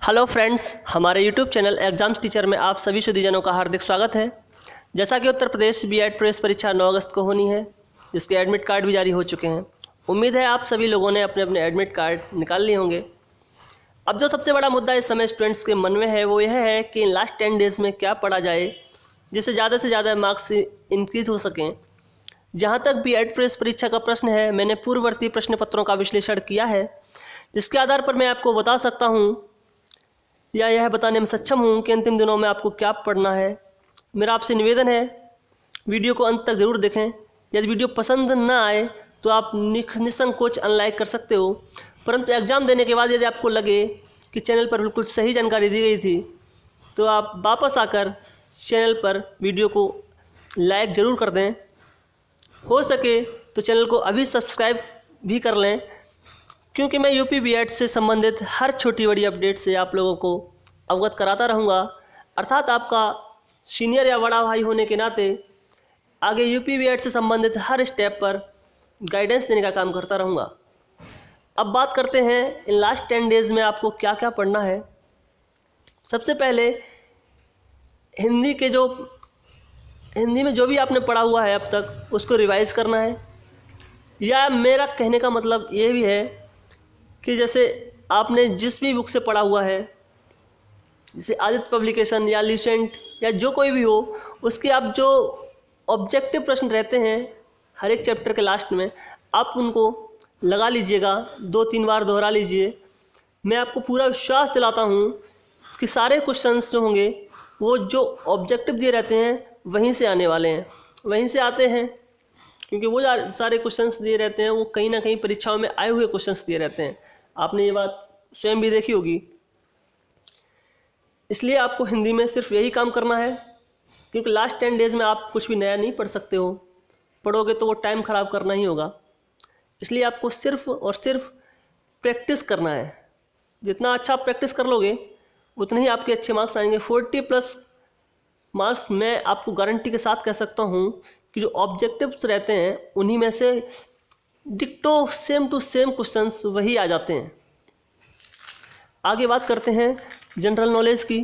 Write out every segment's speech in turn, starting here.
Hello friends, हमारे YouTube channel exams teacher में आप सभी सुधीजनों का हार्दिक स्वागत है। जैसा कि उत्तर प्रदेश बीएड प्रेस परीक्षा 9 अगस्त को होनी है, जिसके एडमिट कार्ड भी जारी हो चुके हैं। उम्मीद है आप सभी लोगों ने अपने अपने एडमिट कार्ड निकाल लिए होंगे। अब जो सबसे बड़ा मुद्दा इस समय स्टूडेंट्स के मन में है वो यह है कि लास्ट 10 डेज़ में क्या पढ़ा जाए जिससे ज़्यादा से ज़्यादा मार्क्स इंक्रीज़ हो सकें। जहाँ तक बीएड प्रेस परीक्षा का प्रश्न है, मैंने पूर्ववर्ती प्रश्न पत्रों का विश्लेषण किया है, जिसके आधार पर मैं आपको बता सकता हूँ या यह बताने में सक्षम हूँ कि अंतिम दिनों में आपको क्या पढ़ना है। मेरा आपसे निवेदन है, वीडियो को अंत तक ज़रूर देखें। यदि वीडियो पसंद न आए तो आप निसंकोच अनलाइक कर सकते हो, परंतु एग्ज़ाम देने के बाद यदि आपको लगे कि चैनल पर बिल्कुल सही जानकारी दी गई थी तो आप वापस आकर चैनल पर वीडियो को लाइक ज़रूर कर दें। हो सके तो चैनल को अभी सब्सक्राइब भी कर लें, क्योंकि मैं यूपी बीएड से संबंधित हर छोटी बड़ी अपडेट से आप लोगों को अवगत कराता रहूँगा। अर्थात आपका सीनियर या बड़ा भाई होने के नाते आगे यूपी बीएड से संबंधित हर स्टेप पर गाइडेंस देने का काम करता रहूँगा। अब बात करते हैं इन लास्ट 10 डेज़ में आपको क्या क्या पढ़ना है। सबसे पहले हिंदी में जो भी आपने पढ़ा हुआ है अब तक उसको रिवाइज़ करना है। या मेरा कहने का मतलब ये भी है कि जैसे आपने जिस भी बुक से पढ़ा हुआ है, जैसे आदित्य पब्लिकेशन या लिसेंट या जो कोई भी हो, उसके आप जो ऑब्जेक्टिव प्रश्न रहते हैं हर एक चैप्टर के लास्ट में, आप उनको लगा लीजिएगा, 2-3 बार दोहरा लीजिए। मैं आपको पूरा विश्वास दिलाता हूँ कि सारे क्वेश्चंस जो होंगे वो जो ऑब्जेक्टिव दिए रहते हैं वहीं से आने वाले हैं, वहीं से आते हैं, क्योंकि वो सारे क्वेश्चंस दिए रहते हैं वो कहीं ना कहीं परीक्षाओं में आए हुए क्वेश्चंस दिए रहते हैं। आपने ये बात स्वयं भी देखी होगी। इसलिए आपको हिंदी में सिर्फ यही काम करना है, क्योंकि लास्ट 10 डेज़ में आप कुछ भी नया नहीं पढ़ सकते हो। पढ़ोगे तो वो टाइम ख़राब करना ही होगा। इसलिए आपको सिर्फ और सिर्फ प्रैक्टिस करना है। जितना अच्छा आप प्रैक्टिस कर लोगे उतने ही आपके अच्छे मार्क्स आएंगे। 40+ मार्क्स मैं आपको गारंटी के साथ कह सकता हूँ कि जो ऑब्जेक्टिव्स रहते हैं उन्हीं में से डिक्टो सेम टू सेम क्वेश्चंस वही आ जाते हैं। आगे बात करते हैं जनरल नॉलेज की।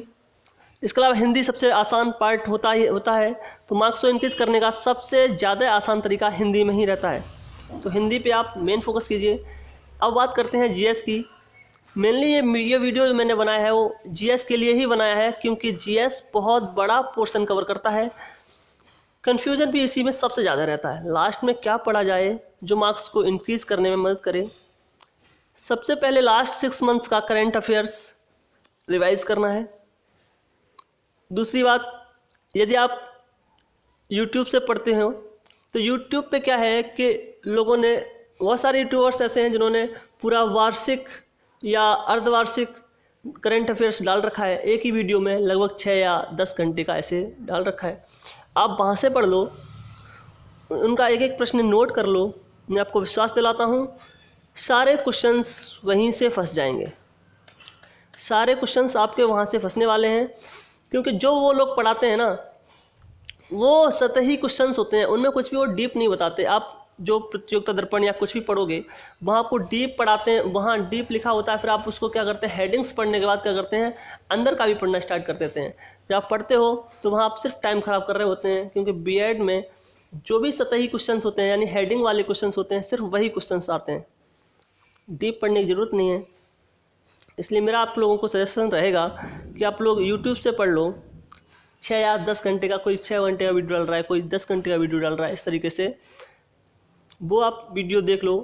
इसके अलावा हिंदी सबसे आसान पार्ट होता है, तो मार्क्स को इंक्रीज करने का सबसे ज़्यादा आसान तरीका हिंदी में ही रहता है, तो हिंदी पे आप मेन फोकस कीजिए। अब बात करते हैं जीएस की। मेनली ये वीडियो जो मैंने बनाया है वो जीएस के लिए ही बनाया है, क्योंकि जीएस बहुत बड़ा पोर्शन कवर करता है। कन्फ्यूजन भी इसी में सबसे ज़्यादा रहता है, लास्ट में क्या पढ़ा जाए जो मार्क्स को इंक्रीज़ करने में मदद करे। सबसे पहले लास्ट 6 मंथ्स का करंट अफेयर्स रिवाइज करना है। दूसरी बात, यदि आप यूट्यूब से पढ़ते हो तो यूट्यूब पे क्या है कि लोगों ने, बहुत सारे यूट्यूबर्स ऐसे हैं जिन्होंने पूरा वार्षिक या अर्धवार्षिक करंट अफेयर्स डाल रखा है, एक ही वीडियो में लगभग 6 या 10 घंटे का ऐसे डाल रखा है। आप वहाँ से पढ़ लो, उनका एक एक प्रश्न नोट कर लो। मैं आपको विश्वास दिलाता हूँ सारे क्वेश्चंस वहीं से फंस जाएंगे। सारे क्वेश्चंस आपके वहाँ से फंसने वाले हैं, क्योंकि जो वो लोग पढ़ाते हैं ना वो सतही क्वेश्चंस होते हैं, उनमें कुछ भी वो डीप नहीं बताते। आप जो प्रतियोगिता दर्पण या कुछ भी पढ़ोगे वहाँ आपको डीप पढ़ाते हैं, वहाँ डीप लिखा होता है। फिर आप उसको क्या करते हैं, हेडिंग्स पढ़ने के बाद क्या करते हैं, अंदर का भी पढ़ना स्टार्ट कर देते हैं। जब आप पढ़ते हो तो वहाँ आप सिर्फ टाइम ख़राब कर रहे होते हैं, क्योंकि बीएड में जो भी सतही क्वेश्चंस होते हैं यानी हेडिंग वाले क्वेश्चंस होते हैं, सिर्फ वही क्वेश्चंस आते हैं, डीप पढ़ने की ज़रूरत नहीं है। इसलिए मेरा आप लोगों को सजेशन रहेगा कि आप लोग यूट्यूब से पढ़ लो। 6 या 10 घंटे का, कोई 6 घंटे का वीडियो डाल रहा है, कोई 10 घंटे का वीडियो डाल रहा है, इस तरीके से वो आप वीडियो देख लो,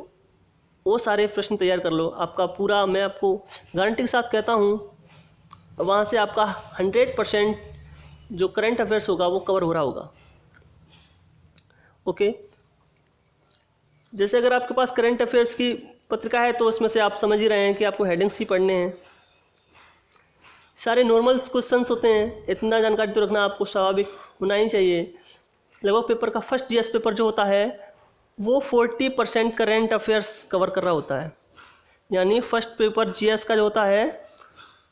वो सारे प्रश्न तैयार कर लो। आपका पूरा, मैं आपको गारंटी के साथ कहता हूँ, वहाँ से आपका 100% जो करंट अफेयर्स होगा वो कवर हो रहा होगा। ओके, जैसे अगर आपके पास करंट अफेयर्स की पत्रिका है तो उसमें से आप समझ ही रहे हैं कि आपको हेडिंग्स ही पढ़ने हैं। सारे नॉर्मल क्वेश्चंस होते हैं, इतना जानकारी तो रखना आपको स्वाभाविक होना ही चाहिए। लगभग पेपर का फर्स्ट जीएस पेपर जो होता है वो 40% करंट अफेयर्स कवर कर रहा होता है। यानी फर्स्ट पेपर जीएस का जो होता है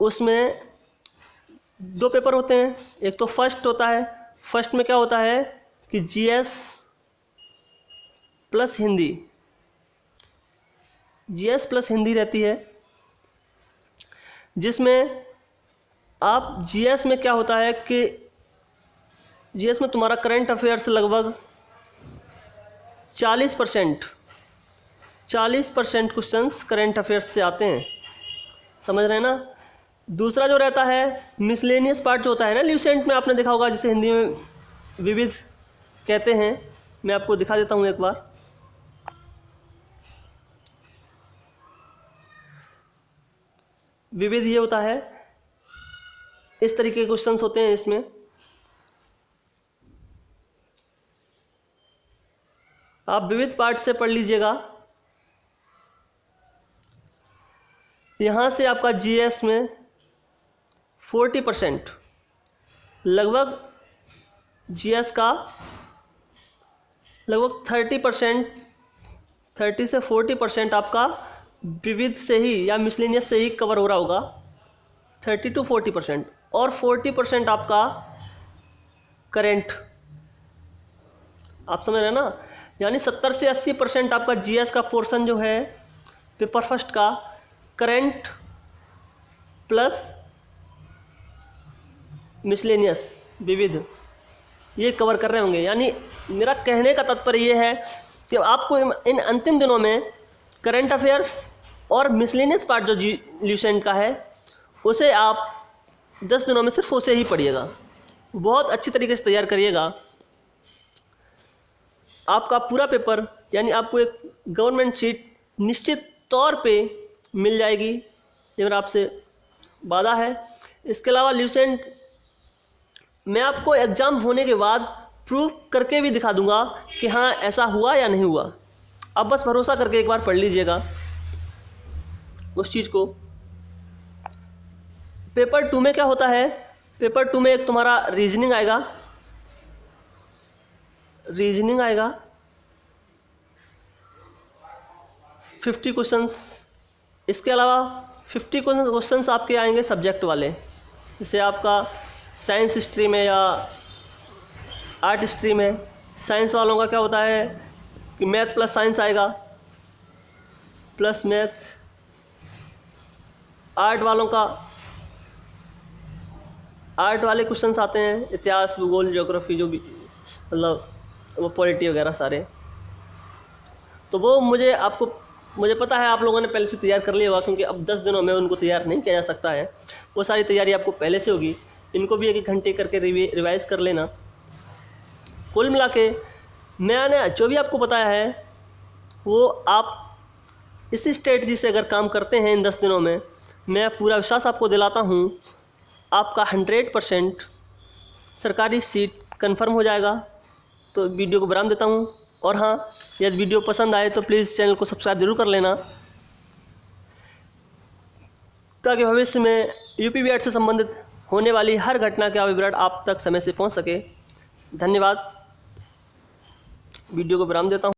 उसमें 2 पेपर होते हैं। एक तो फर्स्ट होता है, फर्स्ट में क्या होता है कि GS plus Hindi, GS plus Hindi रहती है, जिसमें आप जीएस में क्या होता है कि जीएस में तुम्हारा करंट अफेयर्स लगभग 40% क्वेश्चंस करंट अफेयर्स से आते हैं, समझ रहे हैं ना। दूसरा जो रहता है मिसलेनियस पार्ट जो होता है ना ल्यूसेंट में, आपने देखा होगा जिसे हिंदी में विविध कहते हैं। मैं आपको दिखा देता हूँ एक बार। विविध ये होता है, इस तरीके के क्वेश्चंस होते हैं इसमें। आप विविध पार्ट से पढ़ लीजिएगा। यहाँ से आपका जीएस में 40% लगभग, जीएस का लगभग 30 से 40% आपका विविध से ही या मिसलेनियस से ही कवर हो रहा होगा, 30 to 40%, और 40% आपका करेंट। आप समझ रहे हैं ना, यानी 70 से 80% आपका जीएस का पोर्शन जो है पेपर फर्स्ट का करेंट प्लस मिसलेनियस विविध ये कवर कर रहे होंगे। यानी मेरा कहने का तात्पर्य ये है कि आपको इन अंतिम दिनों में करंट अफेयर्स और मिसलेनियस पार्ट जो ल्यूसेंट का है उसे आप 10 दिनों में सिर्फ उसे ही पढ़िएगा, बहुत अच्छी तरीके से तैयार करिएगा। आपका पूरा पेपर यानी आपको एक गवर्नमेंट सीट निश्चित तौर पे मिल जाएगी, ये मेरा आपसे वादा है। इसके अलावा ल्यूसेंट मैं आपको एग्ज़ाम होने के बाद प्रूव करके भी दिखा दूंगा कि हाँ ऐसा हुआ या नहीं हुआ। आप बस भरोसा करके एक बार पढ़ लीजिएगा उस चीज़ को। पेपर 2 में क्या होता है, पेपर 2 में एक तुम्हारा रीजनिंग आएगा 50 क्वेश्चंस। इसके अलावा 50 क्वेश्चंस आपके आएंगे सब्जेक्ट वाले, जैसे आपका साइंस स्ट्रीम है या आर्ट स्ट्रीम है। साइंस वालों का क्या होता है कि मैथ प्लस साइंस आएगा, प्लस मैथ। आर्ट वालों का आर्ट वाले क्वेश्चंस आते हैं, इतिहास, भूगोल, ज्योग्राफी, जो भी मतलब वो पॉलिटी वगैरह सारे। तो वो मुझे पता है आप लोगों ने पहले से तैयार कर लिया होगा, क्योंकि अब 10 दिनों में उनको तैयार नहीं किया जा सकता है। वो सारी तैयारी आपको पहले से होगी। इनको भी 1-1 घंटे करके रिवाइज़ कर लेना। कुल मिला के मैंने जो भी आपको बताया है वो आप इसी स्ट्रेटजी से अगर काम करते हैं इन 10 दिनों में, मैं पूरा विश्वास आपको दिलाता हूँ आपका 100% सरकारी सीट कंफर्म हो जाएगा। तो वीडियो को विराम देता हूँ। और हाँ, यदि वीडियो पसंद आए तो प्लीज़ चैनल को सब्सक्राइब जरूर कर लेना, ताकि भविष्य में यूपीबीएड से संबंधित होने वाली हर घटना का विवरण आप तक समय से पहुंच सके। धन्यवाद। वीडियो को विराम देता हूं।